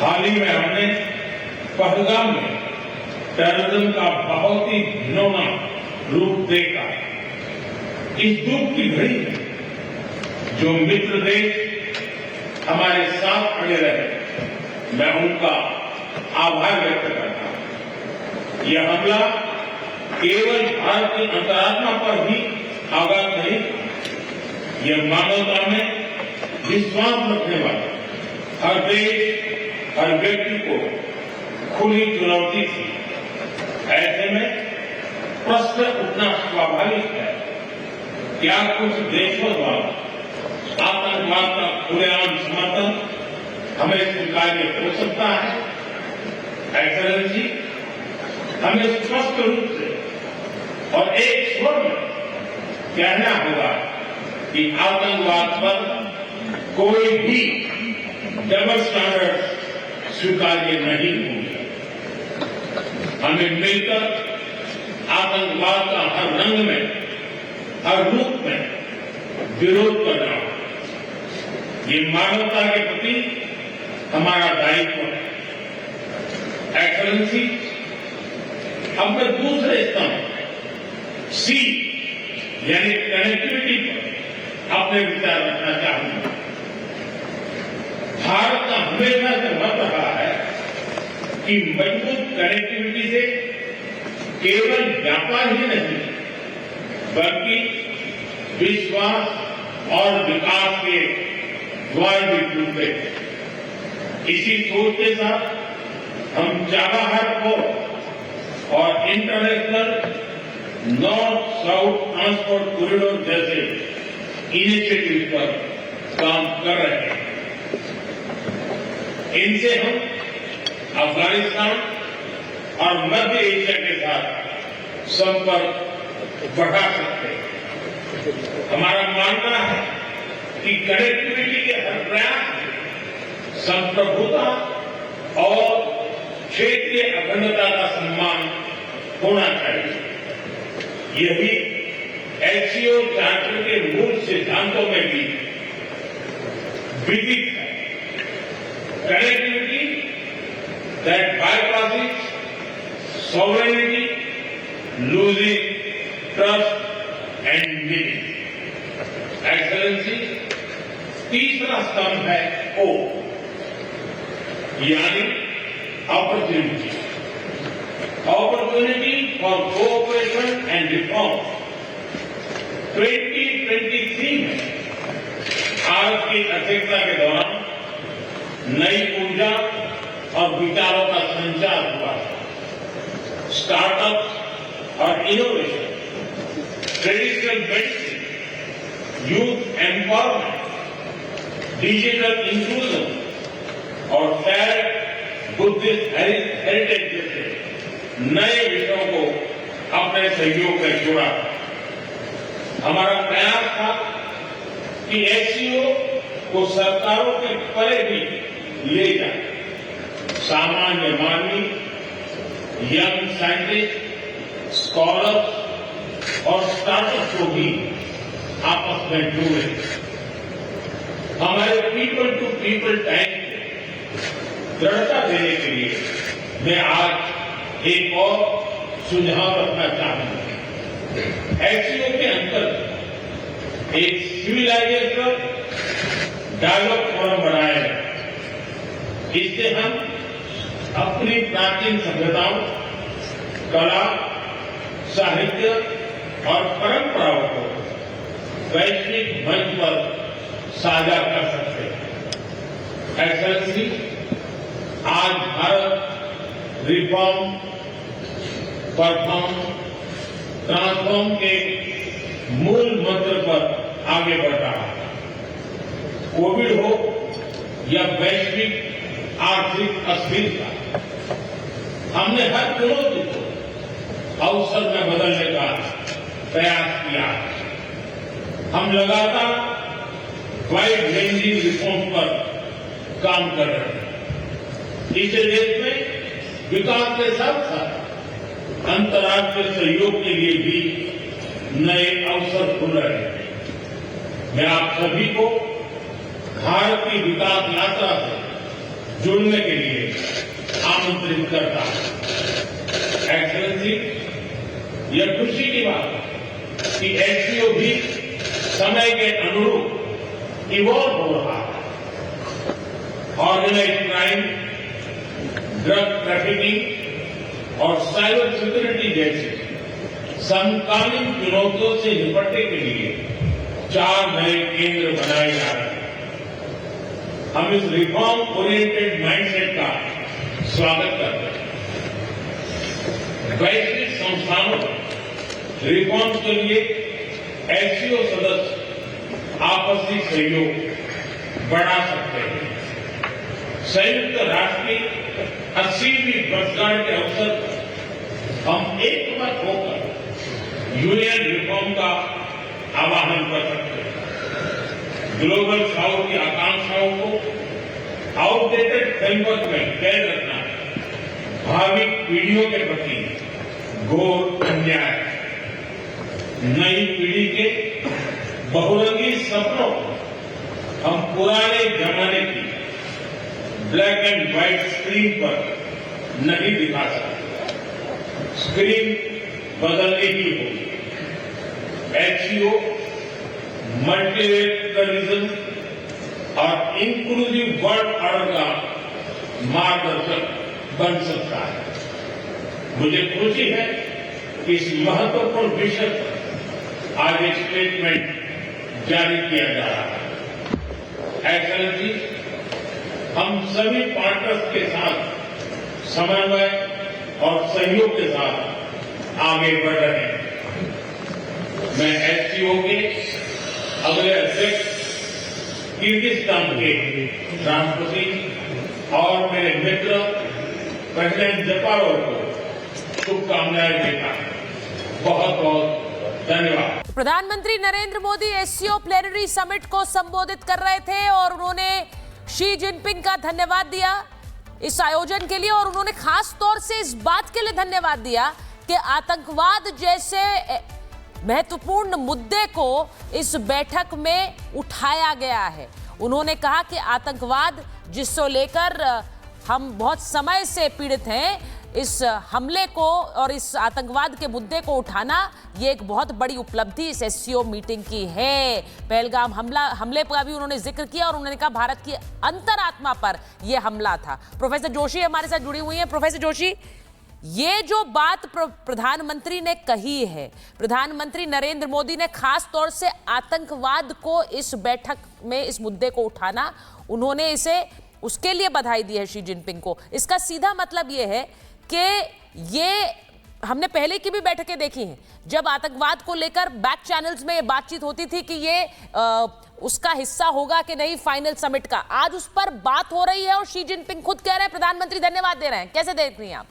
हाल ही में हमने पहलगाम में टेररिज्म का बहुत ही घिनौना रूप देखा। इस दुख की घड़ी में जो मित्र देश हमारे साथ खड़े रहे, मैं उनका आभार व्यक्त करता हूं। यह हमला केवल भारत की अंतरात्मा पर भी आघात नहीं, यह मानवता में विश्वास रखने वाले हर देश, हर व्यक्ति को खुली चुनौती थी। ऐसे में प्रश्न उठना स्वाभाविक है, क्या कुछ देशों द्वारा आतंकवाद का खुलेआम समर्थन हमें स्वीकार्य हो सकता है? एक्सेलेंसी, हमें स्पष्ट रूप से और एक स्वर में कहना होगा कि आतंकवाद पर कोई भी डबल स्टैंडर्ड स्वीकार्य नहीं होंगे। हमें मिलकर आतंकवाद का हर रंग में, हर रूप में विरोध करना होगा। ये मानवता के प्रति हमारा दायित्व है। एक्सेलेंसी, अब मैं दूसरे स्तंभ सी यानी कनेक्टिविटी पर अपने विचार रखना चाहूंगा। भारत का हमेशा से मत रहा है कि मजबूत कनेक्टिविटी से केवल व्यापार ही नहीं, बल्कि विश्वास और विकास के द्वार भी खुलते हैं। इसी सोच के साथ हम चाबहार पोर्ट और international north south transport corridor जैसे इनिशिएटिव पर काम कर रहे हैं। इनसे हम अफगानिस्तान और मध्य एशिया के साथ संपर्क बढ़ा सकते हैं। हमारा मानना है कि कनेक्टिविटी के हर प्रयास में संप्रभुता और क्षेत्रीय अखंडता का सम्मान होना चाहिए। यही एससीओ चार्टर के मूल सिद्धांतों में भी विदित है। Connectivity that bypasses sovereignty, losing trust and meaning. Excellency, तीसरा स्तंभ है ओ यानी opportunity. Opportunity for cooperation and reform. 2023 में भारत की अध्यक्षता के दौरान नई ऊर्जा और विचारों का संचार हुआ है। स्टार्टअप और innovation, traditional medicine, youth empowerment, digital inclusion और फेयर बुद्धिस्ट हेरिटेज जैसे नए विषयों को अपने सहयोग में जोड़ा। हमारा प्रयास था कि एससीओ को सरकारों के परे भी ले जाए। सामान्य मानवी, यंग साइंटिस्ट, स्कॉलर्स और स्टार्टअप को भी आपस में जोड़े। हमारे पीपल टू पीपल टाइम को दृढ़ता देने के लिए मैं आज एक और सुझाव रखना चाहूंगा। एससीओ के अंतर्गत एक सिविलाइजेशन डायलॉग फोरम बनाया है। इससे हम अपनी प्राचीन सभ्यताओं, कला, साहित्य और परंपराओं को वैश्विक मंच पर साझा कर सकते हैं। एक्सेलेंसी, आज भारत रिफॉर्म, परफॉर्म, ट्रांसफॉर्म के मूल मंत्र पर आगे बढ़ रहा है। कोविड हो या वैश्विक आर्थिक अस्थिरता, हमने हर चुनौती को अवसर में बदलने का प्रयास किया। हम लगातार वाइड रेंजिंग रिफॉर्म पर काम कर रहे हैं। इस देश में विकास के साथ साथ अंतर्राष्ट्रीय सहयोग के लिए भी नए अवसर खुल रहे हैं। मैं आप सभी को भारत की विकास यात्रा से जुड़ने के लिए आमंत्रित करता है। एक्सेलेंसी, यह खुशी की बात है कि एससीओ भी समय के अनुरूप इवॉल्व हो रहा है। ऑर्गेनाइज क्राइम, ड्रग ट्रैफिकिंग और साइबर सिक्योरिटी जैसे समकालीन चुनौतियों से निपटने के लिए 4 नए केंद्र बनाए जा रहे हैं। हम इस रिफॉर्म ओरिएंटेड माइंडसेट का स्वागत करते हैं। वैश्विक संस्थानों रिफॉर्म के लिए एससीओ सदस्य आपसी सहयोग बढ़ा सकते हैं। संयुक्त राष्ट्र की 80वीं वर्षगांठ के अवसर पर हम एकमत होकर यूएन रिफॉर्म का आह्वान कर सकते हैं। ग्लोबल साउथ की आकांक्षाओं को आउटडेटेड फ्रेमवर्क में कैद रखना भावी पीढ़ियों के प्रति घोर अन्याय है। नई पीढ़ी के बहुरंगी सपनों को हम पुराने जमाने की ब्लैक एंड व्हाइट स्क्रीन पर नहीं दिखा सकते। स्क्रीन बदलनी ही होगी। एचसीओ मल्टीलेटरलिज्म और इंक्लूसिव वर्ल्ड ऑर्डर का मार्गदर्शक बन सकता है। मुझे खुशी है कि इस महत्वपूर्ण विषय पर आज एक स्टेटमेंट जारी किया जा रहा है। एक्सेलेंसी, हम सभी पार्टनर्स के साथ समन्वय और सहयोग के साथ आगे बढ़ रहे हैं। मैं एससीओ के अगले अध्यक्ष किर्गिस्तान के राष्ट्रपति और मेरे मित्र प्रेसिडेंट जपारोव को शुभकामनाएं देता हूं। बहुत बहुत धन्यवाद। प्रधानमंत्री Narendra Modi SCO plenary summit को संबोधित कर रहे थे और उन्होंने शी जिनपिंग का धन्यवाद दिया इस आयोजन के लिए, और उन्होंने खास तौर से इस बात के लिए धन्यवाद दिया कि आतंकवाद जैसे महत्वपूर्ण मुद्दे को इस बैठक में उठाया गया है। उन्होंने कहा कि आतंकवाद जिसको लेकर हम बहुत समय से पीड़ित हैं, इस हमले को और इस आतंकवाद के मुद्दे को उठाना ये एक बहुत बड़ी उपलब्धि इस एससीओ मीटिंग की है। पहलगाम हमले का भी उन्होंने जिक्र किया और उन्होंने कहा भारत की अंतरात्मा पर यह हमला था। प्रोफेसर जोशी हमारे साथ जुड़ी हुई हैं। प्रोफेसर जोशी, ये जो बात प्रधानमंत्री ने कही है, प्रधानमंत्री नरेंद्र मोदी ने खास तौर से आतंकवाद को इस बैठक में इस मुद्दे को उठाना, उन्होंने इसे उसके लिए बधाई दी है शी जिनपिंग को। इसका सीधा मतलब ये है कि ये हमने पहले की भी बैठकें देखी हैं जब आतंकवाद को लेकर बैक चैनल्स में ये बातचीत होती थी कि ये उसका हिस्सा होगा कि नहीं फाइनल समिट का। आज उस पर बात हो रही है और शी जिनपिंग खुद कह रहे हैं, प्रधानमंत्री धन्यवाद दे रहे हैं। कैसे देख रही हैं आप?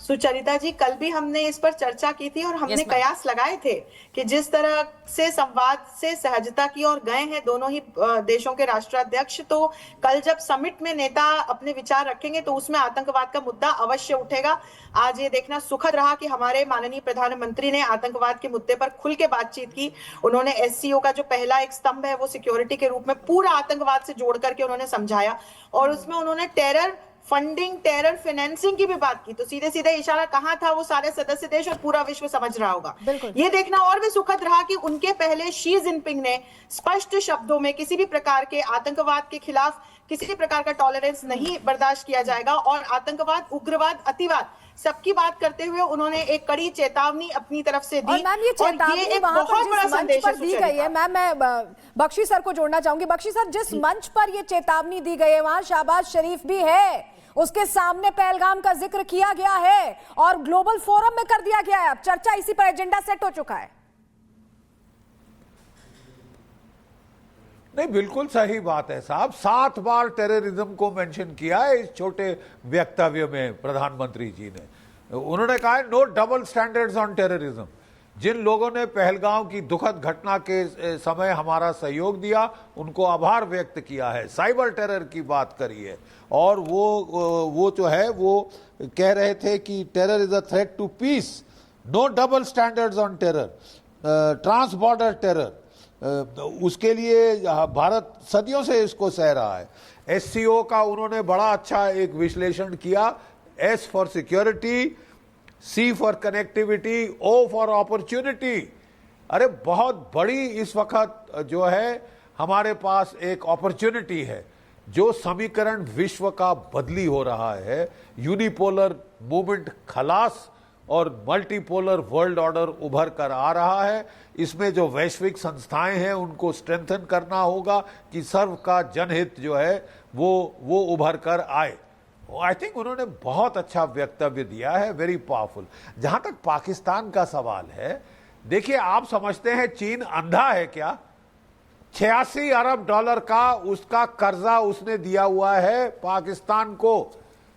सुचरिता जी, कल भी हमने इस पर चर्चा की थी और हमने कयास लगाए थे कि जिस तरह से संवाद से सहजता की ओर गए हैं दोनों ही देशों के राष्ट्राध्यक्ष, तो कल जब समिट में नेता अपने विचार रखेंगे तो उसमें आतंकवाद का मुद्दा अवश्य उठेगा। आज ये देखना सुखद रहा कि हमारे माननीय प्रधानमंत्री ने आतंकवाद के मुद्दे पर खुल के बातचीत की। उन्होंने एससीओ का जो पहला एक स्तंभ है वो सिक्योरिटी के रूप में पूरा आतंकवाद से जोड़ करके उन्होंने समझाया, और उसमें उन्होंने टेरर फंडिंग, टेरर फाइनेंसिंग की भी बात की। तो सीधे सीधे इशारा कहां था वो सारे सदस्य देश और पूरा विश्व समझ रहा होगा। ये देखना और भी सुखद रहा कि उनके पहले शी जिनपिंग ने स्पष्ट शब्दों में किसी भी प्रकार के आतंकवाद के खिलाफ किसी भी प्रकार का टॉलरेंस नहीं बर्दाश्त किया जाएगा, और आतंकवाद, उग्रवाद, अतिवाद सबकी बात करते हुए उन्होंने एक कड़ी चेतावनी अपनी तरफ से दी। और मैम ये चेतावनी एक बहुत बड़ा संदेश दी गई है। मैम मैं बख्शी सर को जोड़ना चाहूंगी। बख्शी सर, जिस मंच पर ये चेतावनी दी गई है वहां शहबाज शरीफ भी है, उसके सामने पहलगाम का जिक्र किया गया है और ग्लोबल फोरम में कर दिया गया है। अब चर्चा इसी पर एजेंडा सेट हो चुका है। नहीं, बिल्कुल सही बात है साहब। 7 बार टेररिज्म को मेंशन किया है इस छोटे वक्तव्य में प्रधानमंत्री जी ने। उन्होंने कहा है no double standards on terrorism. जिन लोगों ने पहलगाम की दुखद घटना के समय हमारा सहयोग दिया उनको आभार व्यक्त किया है। साइबर टेरर की बात करी है, और वो जो है वो कह रहे थे कि terror is a threat to peace, no double standards on terror, trans border terror, उसके लिए भारत सदियों से इसको सह रहा है। एससीओ का उन्होंने बड़ा अच्छा एक विश्लेषण किया। S for security, C for connectivity, O for opportunity. अरे बहुत बड़ी इस वक्त जो है हमारे पास एक अपॉर्चुनिटी है। जो समीकरण विश्व का बदली हो रहा है, यूनिपोलर मूवमेंट खलास और मल्टीपोलर वर्ल्ड ऑर्डर उभर कर आ रहा है। इसमें जो वैश्विक संस्थाएं हैं उनको स्ट्रेंथन करना होगा कि सर्व का जनहित जो है वो उभर कर आए। आई थिंक उन्होंने बहुत अच्छा वक्तव्य दिया है, वेरी पावरफुल। जहां तक पाकिस्तान का सवाल है, देखिए आप समझते हैं चीन अंधा है क्या? 86 अरब डॉलर का उसका कर्जा उसने दिया हुआ है पाकिस्तान को।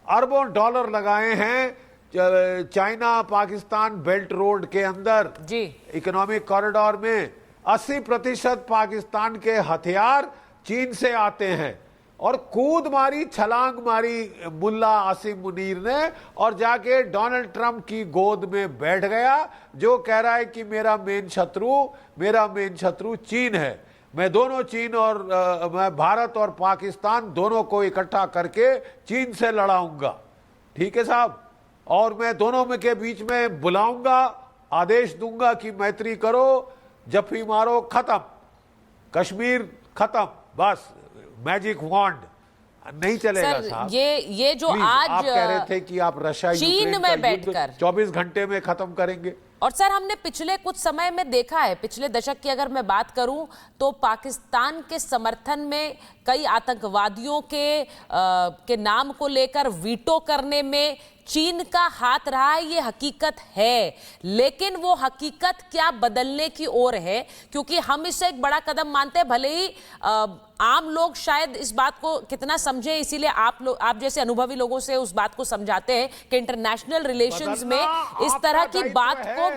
अरबों डॉलर लगाए हैं चाइना पाकिस्तान बेल्ट रोड के अंदर जी, इकोनॉमिक कॉरिडोर में। 80% पाकिस्तान के हथियार चीन से आते हैं। और कूद मारी, छलांग मारी मुल्ला आसिम मुनीर ने और जाके डोनाल्ड ट्रंप की गोद में बैठ गया, जो कह रहा है कि मेरा मेन शत्रु चीन है। मैं दोनों चीन और मैं भारत और पाकिस्तान दोनों को इकट्ठा करके चीन से लड़ाऊंगा। ठीक है साहब, और मैं दोनों में के बीच में बुलाऊंगा, आदेश दूंगा कि मैत्री करो, जफ्फी मारो, खत्म, कश्मीर खत्म, बस मैजिक वॉन्ड नहीं चलेगा साहब। ये जो आज आप कह रहे थे कि आप रशिया चीन में बैठकर 24 घंटे में खत्म करेंगे। और सर हमने पिछले कुछ समय में देखा है, पिछले दशक की अगर मैं बात करूं तो पाकिस्तान के समर्थन में कई आतंकवादियों के नाम को लेकर वीटो करने में चीन का हाथ रहा है, ये हकीकत है। लेकिन वो हकीकत क्या बदलने की ओर है, क्योंकि हम इसे एक बड़ा कदम मानते हैं। भले ही आम लोग शायद इस बात को कितना समझे, इसीलिए आप जैसे अनुभवी लोगों से उस बात को समझाते हैं कि इंटरनेशनल रिलेशंस में इस तरह की बात को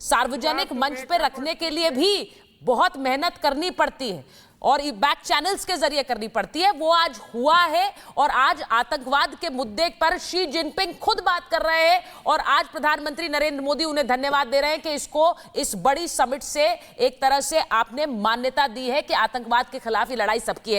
सार्वजनिक मंच पे रखने के लिए भी बहुत मेहनत करनी पड़ती है और बैक चैनल्स के जरिए करनी पड़ती है। वो आज हुआ है और आज आतंकवाद के मुद्दे पर शी जिनपिंग खुद बात कर रहे हैं और आज प्रधानमंत्री नरेंद्र मोदी उन्हें धन्यवाद दे रहे हैं कि इस बड़ी समिट से एक तरह से आपने मान्यता दी है कि आतंकवाद के खिलाफ ये लड़ाई सबकी है।